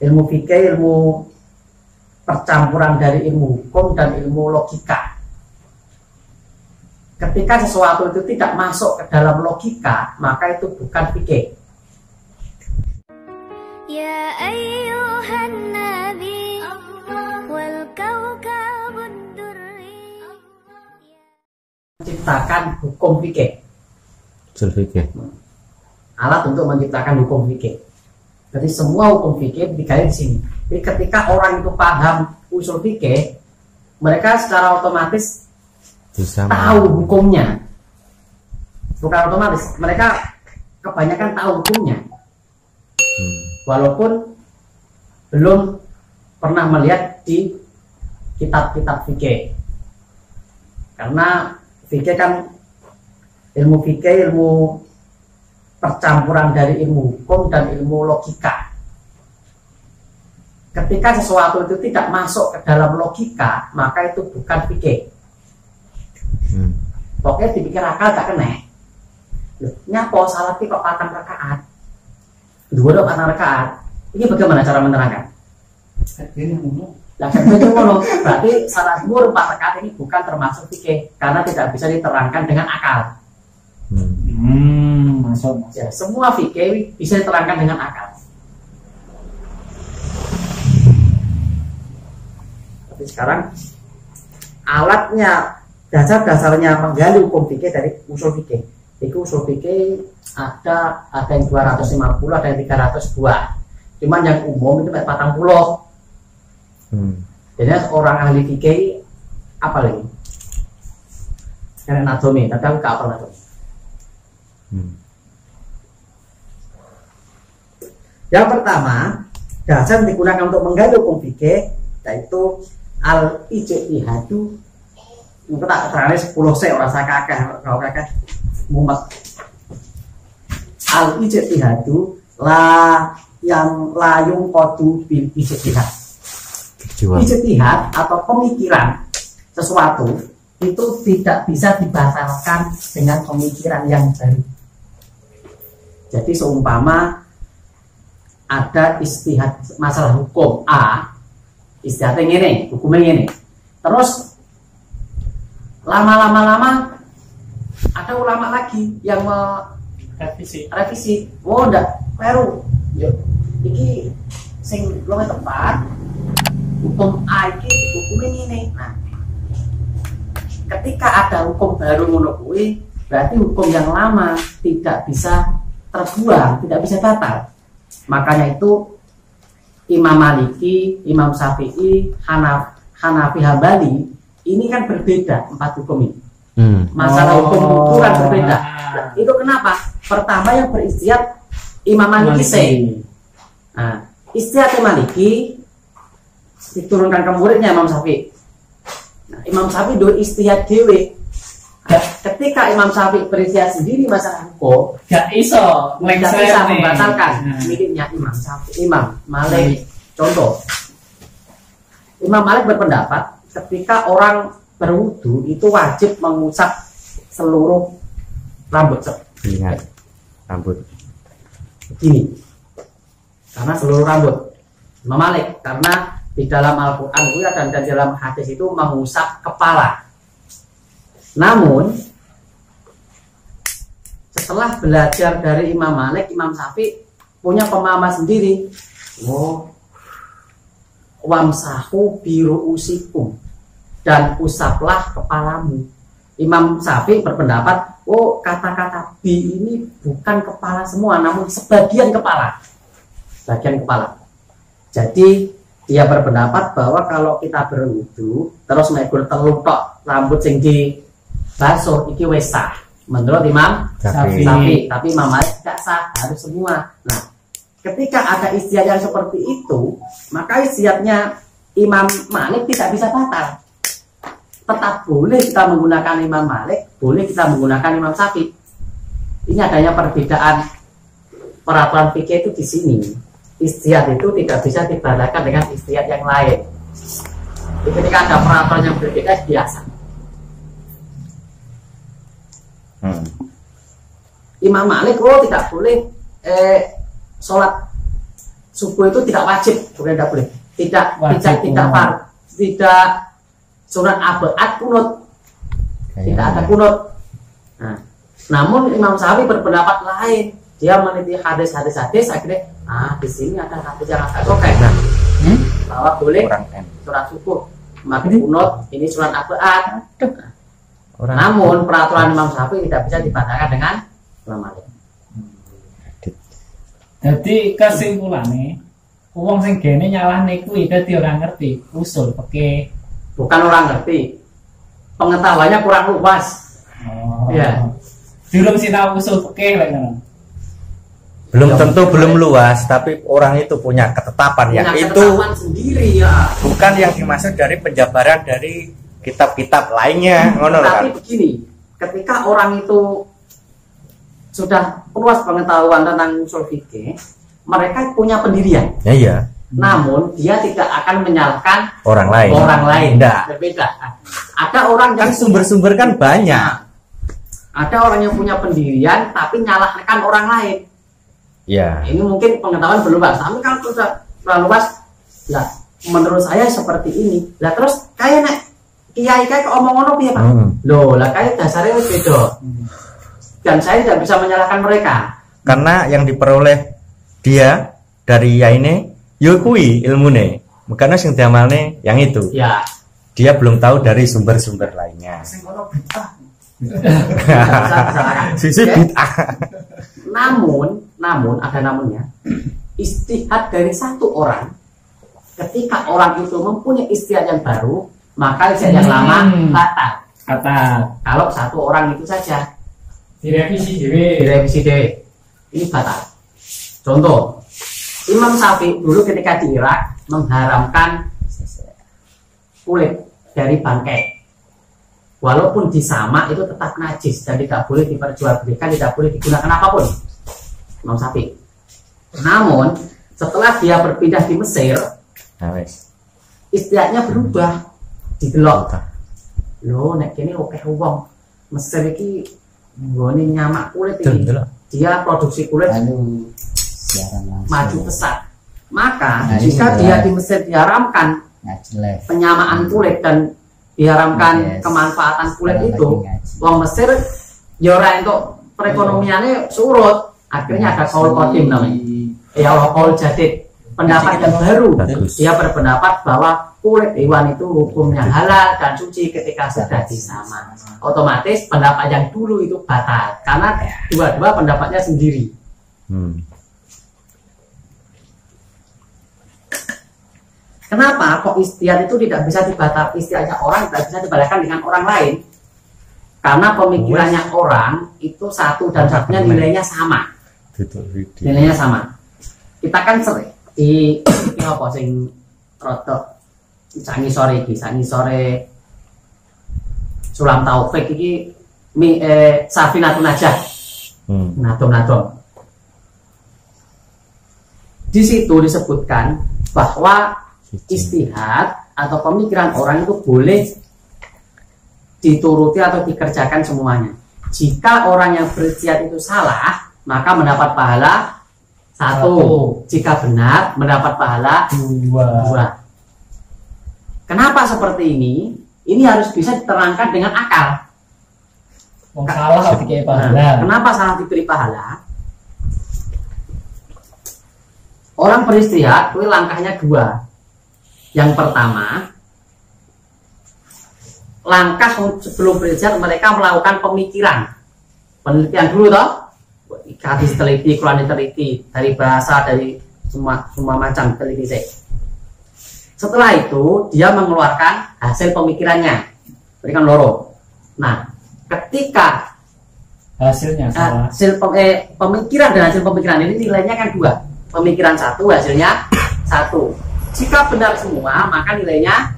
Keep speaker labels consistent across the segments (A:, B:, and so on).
A: Ilmu fikih ilmu percampuran dari ilmu hukum dan ilmu logika. Ketika sesuatu itu tidak masuk ke dalam logika, maka itu bukan fikih.
B: Ya ayyuhan nabi wal kawkabud durri.
A: Menciptakan hukum fikih.
C: Usul fikih.
A: Alat untuk menciptakan hukum fikih. Jadi semua hukum fikih digali di sini. Jadi ketika orang itu paham usul fikih, mereka secara otomatis
C: Bisa
A: tahu hukumnya. Bukan otomatis, mereka kebanyakan tahu hukumnya. Walaupun belum pernah melihat di kitab-kitab fikih. Karena fikih kan ilmu fikih ilmu percampuran dari ilmu hukum dan ilmu logika. Ketika sesuatu itu tidak masuk ke dalam logika, maka itu bukan fikih. Pokoknya dipikir akal gak kena. Loh, nyapa salat kok 4 rakaat? Dua dong 4 rakaat. Ini bagaimana cara menerangkan? Lah ngono. Berarti salat zuhur 4 rakaat ini bukan termasuk fikih karena tidak bisa diterangkan dengan akal.
D: Masuk.
A: Ya, semua fikih bisa diterangkan dengan akal. Tapi sekarang alatnya, dasar-dasarnya menggali hukum fikih dari usul fikih. Itu usul fikih ada yang 250, ada yang 302. Cuman yang umum itu 40. Jadi orang ahli fikih apa lagi? Karena anatomi, tapi aku gak pernah anatomi. Yang pertama, dasar digunakan untuk menggali hukum fikih yaitu al-ijtihadu. Mungkin tak terangnya 10 saya orang kakak mumet. Al-ijtihadu yang layung kodu bil ijtihad. Ijtihad atau pemikiran sesuatu itu tidak bisa dibatalkan dengan pemikiran yang baru. Jadi seumpama ada istihad masalah hukum A, istihadnya ini, hukumnya ini. Terus lama-lama ada ulama lagi yang revisi. Oh, ndak peru. Iki sing luwih tepat. Hukum A iki hukumnya ini. Nah, ketika ada hukum baru ngono kuwi, berarti hukum yang lama tidak bisa terbuang, tidak bisa batal. Makanya itu Imam Maliki, Imam Syafi'i, Hanafi, Hambali ini kan berbeda 4 hukum ini. Masalah hukum itu kan berbeda. Nah, itu kenapa? Pertama yang beristihad Imam Maliki. Nah, istihad Maliki diturunkan ke muridnya Imam Syafi'i. Nah, Imam Syafi'i do istihad dewe. Ketika Imam Syafi'i beristihad sendiri masalah hukum,
D: gak bisa
A: membatalkan miliknya Imam Syafi'i, Imam Malik. Contoh, Imam Malik berpendapat ketika orang berwudu itu wajib mengusap seluruh rambut.
C: Lihat rambut.
A: Begini, karena seluruh rambut. Imam Malik karena di dalam Al-Quran dan dalam hadis itu mengusap kepala. Namun setelah belajar dari Imam Malik, Imam Syafi'i punya pemahaman sendiri. Wamsahu biru'usikum, dan usaplah kepalamu. Imam Syafi'i berpendapat, kata-kata bi ini bukan kepala semua, namun sebagian kepala. Jadi dia berpendapat bahwa kalau kita berwudu terus megur teluk tok rambut sing di basuh iki wis sah menurut Imam Syafi'i. Tapi Imam Malik tidak sah, harus semua. Nah, ketika ada istihad yang seperti itu, maka istihadnya Imam Malik tidak bisa batal. Tetap boleh kita menggunakan Imam Malik, boleh kita menggunakan Imam Syafi'i. Ini adanya perbedaan peraturan fikih itu di sini. Istihad itu tidak bisa dibatalkan dengan istihad yang lain. Jadi ketika ada peraturan yang berbeda biasa. Imam Malik tidak boleh sholat subuh itu tidak wajib, bukan tidak boleh. Tidak surat abaat kunut. Tidak ada kunut. Nah, namun Imam Syafi'i berpendapat lain. Dia meneliti hadis-hadis akhirnya di sini ada hadis yang agak sokek bahwa boleh surat subuh maka kunut ini surat abaat. Namun peraturan Imam Syafi'i tidak bisa dibatalkan dengan Imam Malik.
D: Jadi kesimpulannya wong sing gene nyalahne kuwi dadi ora ngerti usul fikih.
A: Bukan orang ngerti, pengetahuannya kurang luas. Ya.
D: Belum sinau usul fikih lek ngono.
C: Belum tentu belum luas, tapi orang itu punya ketetapan yang itu
A: sendiri ya.
C: Bukan yang dimaksud dari penjabaran dari kitab-kitab lainnya, ngono lho kan.
A: Tapi begini, ketika orang itu sudah luas pengetahuan tentang usul fikih, mereka punya pendirian.
C: Ya iya.
A: Namun dia tidak akan menyalahkan
C: Orang lain. Enggak.
A: Berbeda. Ada orang yang
C: Kan sumber-sumber kan banyak.
A: Ada orang yang punya pendirian tapi nyalahkan orang lain.
C: Ya.
A: Ini mungkin pengetahuan belum luas. Tapi kalau sudah luas, lah menurut saya seperti ini. Lah terus kayak nek kiai kayak omong-omong piye Pak? Loh, lah kayak dasarnya wis beda. Dan saya tidak bisa menyalahkan mereka.
C: Karena yang diperoleh dia dari ya ini yukui ilmune. Karena sing diamalne yang itu.
A: Ya.
C: Dia belum tahu dari sumber-sumber lainnya.
A: Sing ono bid'ah.
C: Sisi bid'ah.
A: Namun ada namunnya. Istihad dari satu orang, ketika orang itu mempunyai istihad yang baru, maka istihad yang lama batal. Kalau satu orang itu saja direvisi dewe. Ini batal. Contoh, Imam Syafi'i dulu ketika di Irak mengharamkan kulit dari bangkai. Walaupun disamak itu tetap najis dan tidak boleh diperjualbelikan, tidak boleh digunakan apapun. Imam Syafi'i. Namun setelah dia berpindah di Mesir, istihadnya berubah. Didelok. Loh, nek kene oke wong Mesir iki nggone nyamak kulit iki. Dia produksi kulit maju pesat. Maka jika dia di Mesir diharamkan penyamaan kulit dan diharamkan kemanfaatan kulit itu, wong Mesir ya ora entuk perekonomiannya surut. Akhirnya ada kaul qadim namanya. Ya kaul jadid, pendapat yang baru. Dia berpendapat bahwa kulit hewan itu hukumnya halal dan suci ketika sudah disamak. Otomatis pendapat yang dulu itu batal karena dua-dua pendapatnya sendiri. Kenapa kok istihad itu tidak bisa dibatal? Istihadnya orang tidak bisa dibatalkan dengan orang lain karena pemikirannya orang itu satu dan satunya nilainya sama. Nilainya sama. Kita kan sering di apa sing rodok sangi sore Sulam Taufik iki Safinatun Najah. Nadom. Di situ disebutkan bahwa istihad atau pemikiran orang itu boleh dituruti atau dikerjakan semuanya. Jika orang yang beristihad itu salah, maka mendapat pahala 1. Jika benar, mendapat pahala 2. Kenapa seperti ini? Ini harus bisa diterangkan dengan akal.
D: Salah diberi pahala.
A: Kenapa salah diberi pahala? Orang beristihad, itu langkahnya 2. Yang pertama, langkah sebelum beristihad mereka melakukan pemikiran, penelitian dulu toh. Hadis teliti, Quran teliti, dari bahasa, dari semua macam teliti. Setelah itu dia mengeluarkan hasil pemikirannya, berikan loro. Nah, ketika
D: hasilnya
A: hasil pemikiran dan hasil pemikiran ini nilainya kan 2. Pemikiran 1, hasilnya 1. Jika benar semua, maka nilainya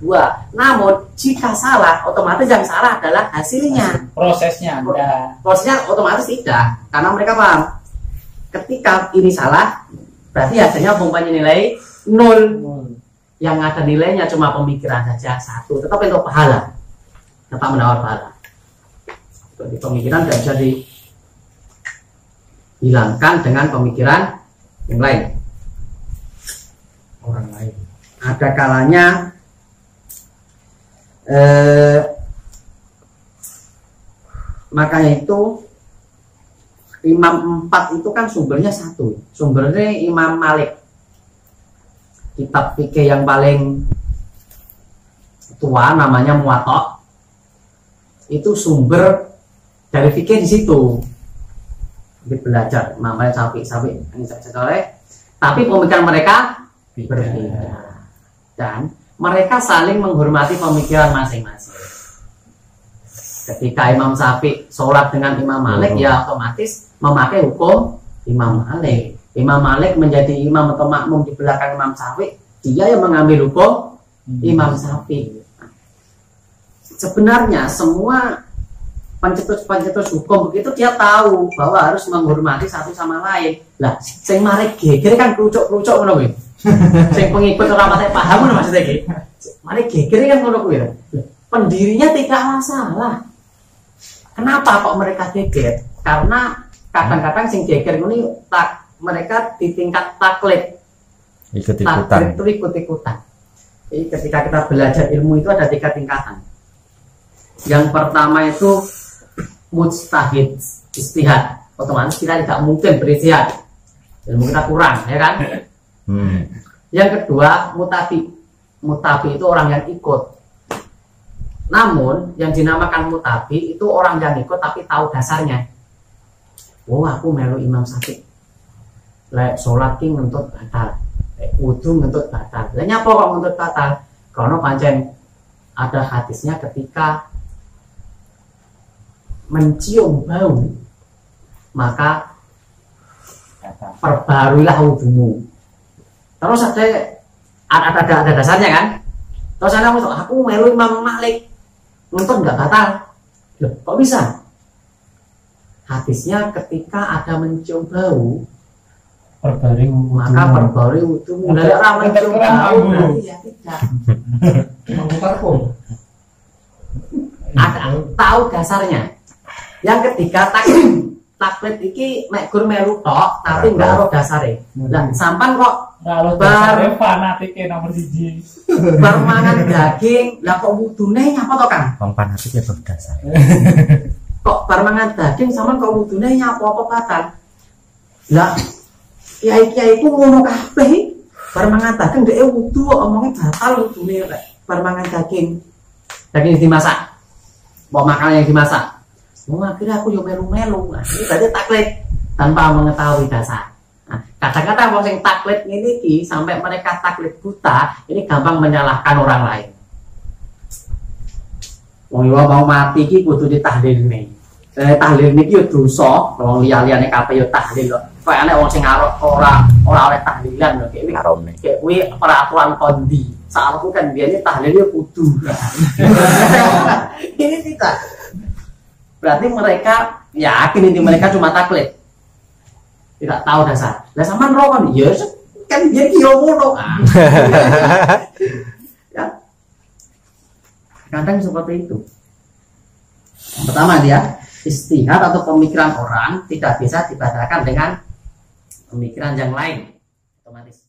A: 2. Namun jika salah, otomatis yang salah adalah hasilnya.
D: Prosesnya
A: otomatis tidak, karena mereka paham ketika ini salah berarti hasilnya mempunyai nilai 0. Yang ada nilainya cuma pemikiran saja 1, tetap untuk pahala, tetap mendapat pahala. Jadi pemikiran tidak bisa dihilangkan dengan pemikiran yang lain. ada kalanya makanya itu Imam 4 itu kan sumbernya satu, sumbernya Imam Malik, kitab fikih yang paling tua namanya Muwatta, itu sumber dari fikih di situ. Belajar Imam Malik, Syafi'i ini soleh, tapi pemikiran mereka berbeda dan mereka saling menghormati pemikiran masing-masing. Ketika Imam Syafi'i sholat dengan Imam Malik, ya otomatis memakai hukum Imam Malik. Imam Malik menjadi imam atau makmum di belakang Imam Syafi'i, dia yang mengambil hukum Imam Syafi'i. Sebenarnya semua pencetus hukum begitu dia tahu bahwa harus menghormati satu sama lain. Lah, sing mari geger kan kerucuk-kerucuk ngono kuwi. Sing pengikut ora pati paham ngono maksudnya iki. Mari geger kan ngono kuwi. Pendirinya tidak masalah. Kenapa kok mereka geger? Karena kadang-kadang sing geger ini mereka di tingkat taklid. Ikut-ikutan. Ikut-ikutan. Jadi ketika kita belajar ilmu itu ada 3 tingkatan. Yang pertama itu mujtahid, istihad. Otomatis kita tidak mungkin beristihad, ilmu kita kurang, ya kan? Yang kedua mutabi. Mutabi itu orang yang ikut. Namun yang dinamakan mutabi itu orang yang ikut tapi tahu dasarnya. Oh, aku melu Imam Syafi'i. Lek sholat ki ngentut batal, wudu ngentut batal. Lah nyapa kok ngentut batal? Karena pancen ada hadisnya ketika mencium bau maka perbaruilah wudumu. Terus ada dasarnya kan? Terus aku melu Imam Malik ngentut nggak batal. Loh, kok bisa? Hadisnya ketika ada mencium bau maka perbarui wudumu. Dari orang mencium bau berarti ya tidak ada tahu dasarnya. Yang ketiga taklid iki mek gur melu tok tapi enggak ro dasare. Lah sampan kok
D: bar fanatike nomor 1.
A: Bar mangan daging, lah kok wudune nyapa to, Kang?
C: Wong fanatik ya berdasar.
A: Kok bar mangan daging sampean kok wudune nyapa apa batal? Lah kiai-kiai ku ngono kabeh. Bar mangan daging dhek wudu kok omongnya batal wudune rek. Bar mangan daging. Daging dimasak. Mau makanan yang dimasak. Akhirnya aku yo melu-melu. Nah, ini berarti taklid tanpa mengetahui dasar. Nah, kadang-kadang orang yang taklid ini sampai mereka taklid buta, ini gampang menyalahkan orang lain. Wong yo mau mati ki kudu ditahlilne. Tahlil niki yo dosa, wong liya-liyane kabeh yo tahlil kok. Kok ana wong sing ora oleh tahlilan lho, kayak kuwi peraturan kondi. Saat aku kan biasanya tahlil yo kudu. Ini tidak. Berarti mereka yakin ini mereka cuma taklid, tidak tahu dasar. Lah sama rokan, ya kan dia kiomono. Ya, kadang seperti itu. Yang pertama dia istihad atau pemikiran orang tidak bisa dibatalkan dengan pemikiran yang lain otomatis.